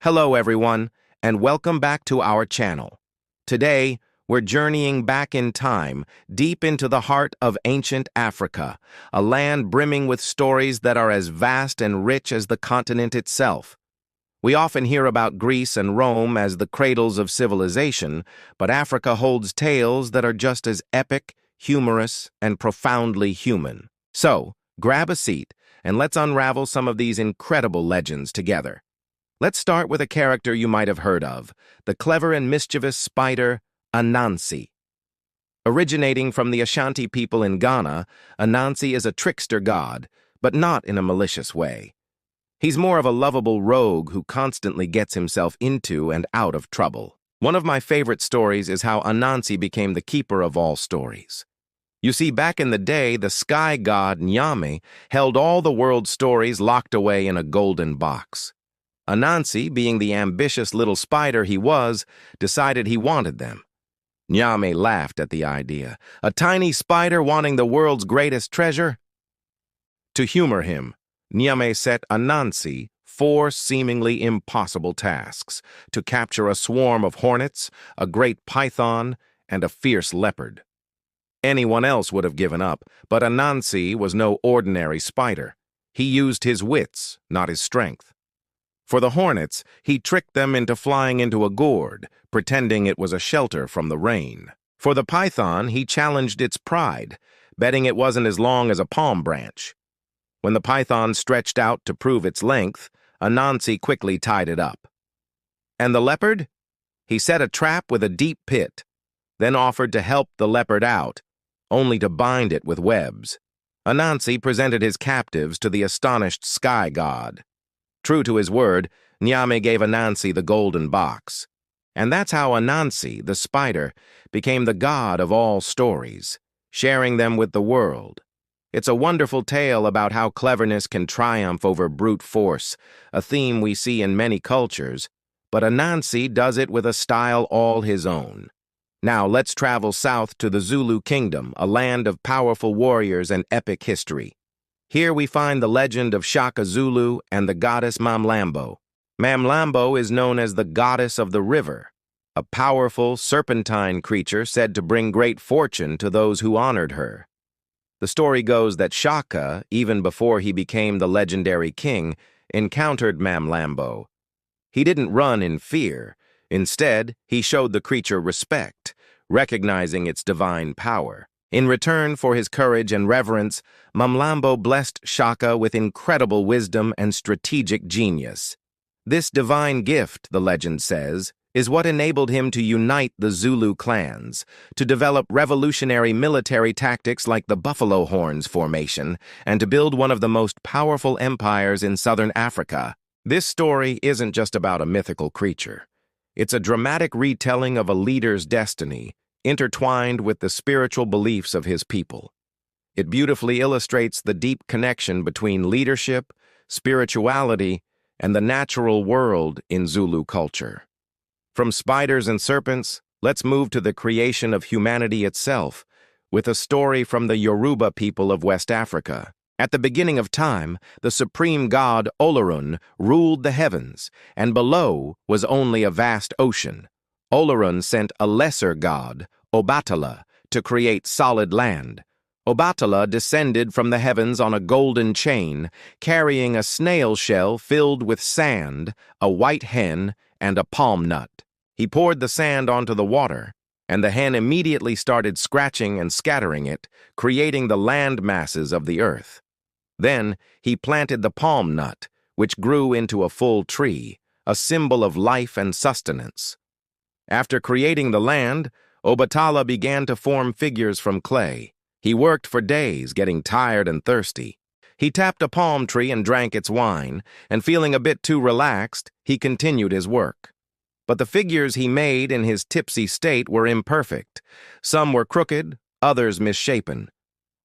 Hello everyone, and welcome back to our channel. Today, we're journeying back in time, deep into the heart of ancient Africa, a land brimming with stories that are as vast and rich as the continent itself. We often hear about Greece and Rome as the cradles of civilization, but Africa holds tales that are just as epic, humorous, and profoundly human. So, grab a seat, and let's unravel some of these incredible legends together. Let's start with a character you might have heard of, the clever and mischievous spider, Anansi. Originating from the Ashanti people in Ghana, Anansi is a trickster god, but not in a malicious way. He's more of a lovable rogue who constantly gets himself into and out of trouble. One of my favorite stories is how Anansi became the keeper of all stories. You see, back in the day, the sky god Nyame held all the world's stories locked away in a golden box. Anansi, being the ambitious little spider he was, decided he wanted them. Nyame laughed at the idea. A tiny spider wanting the world's greatest treasure? To humor him, Nyame set Anansi 4 seemingly impossible tasks: to capture a swarm of hornets, a great python, and a fierce leopard. Anyone else would have given up, but Anansi was no ordinary spider. He used his wits, not his strength. For the hornets, he tricked them into flying into a gourd, pretending it was a shelter from the rain. For the python, he challenged its pride, betting it wasn't as long as a palm branch. When the python stretched out to prove its length, Anansi quickly tied it up. And the leopard? He set a trap with a deep pit, then offered to help the leopard out, only to bind it with webs. Anansi presented his captives to the astonished sky god. True to his word, Nyame gave Anansi the golden box. And that's how Anansi, the spider, became the god of all stories, sharing them with the world. It's a wonderful tale about how cleverness can triumph over brute force, a theme we see in many cultures, but Anansi does it with a style all his own. Now let's travel south to the Zulu kingdom, a land of powerful warriors and epic history. Here we find the legend of Shaka Zulu and the goddess Mamlambo. Mamlambo is known as the goddess of the river, a powerful, serpentine creature said to bring great fortune to those who honored her. The story goes that Shaka, even before he became the legendary king, encountered Mamlambo. He didn't run in fear. Instead, he showed the creature respect, recognizing its divine power. In return for his courage and reverence, Mamlambo blessed Shaka with incredible wisdom and strategic genius. This divine gift, the legend says, is what enabled him to unite the Zulu clans, to develop revolutionary military tactics like the buffalo horns formation, and to build one of the most powerful empires in southern Africa. This story isn't just about a mythical creature. It's a dramatic retelling of a leader's destiny, intertwined with the spiritual beliefs of his people. It beautifully illustrates the deep connection between leadership, spirituality, and the natural world in Zulu culture. From spiders and serpents, let's move to the creation of humanity itself, with a story from the Yoruba people of West Africa. At the beginning of time, the supreme god Olorun ruled the heavens, and below was only a vast ocean. Olorun sent a lesser god, Obatala, to create solid land. Obatala descended from the heavens on a golden chain, carrying a snail shell filled with sand, a white hen, and a palm nut. He poured the sand onto the water, and the hen immediately started scratching and scattering it, creating the land masses of the earth. Then he planted the palm nut, which grew into a full tree, a symbol of life and sustenance. After creating the land, Obatala began to form figures from clay. He worked for days, getting tired and thirsty. He tapped a palm tree and drank its wine, and feeling a bit too relaxed, he continued his work. But the figures he made in his tipsy state were imperfect. Some were crooked, others misshapen.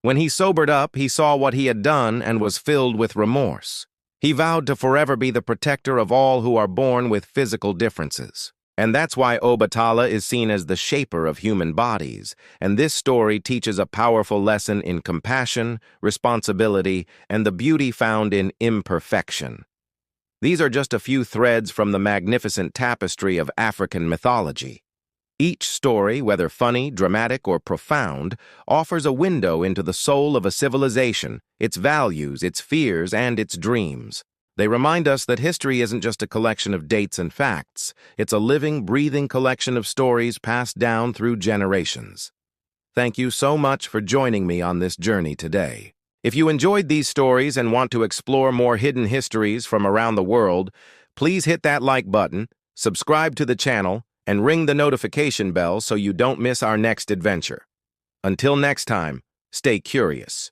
When he sobered up, he saw what he had done and was filled with remorse. He vowed to forever be the protector of all who are born with physical differences. And that's why Obatala is seen as the shaper of human bodies, and this story teaches a powerful lesson in compassion, responsibility, and the beauty found in imperfection. These are just a few threads from the magnificent tapestry of African mythology. Each story, whether funny, dramatic, or profound, offers a window into the soul of a civilization, its values, its fears, and its dreams. They remind us that history isn't just a collection of dates and facts. It's a living, breathing collection of stories passed down through generations. Thank you so much for joining me on this journey today. If you enjoyed these stories and want to explore more hidden histories from around the world, please hit that like button, subscribe to the channel, and ring the notification bell so you don't miss our next adventure. Until next time, stay curious.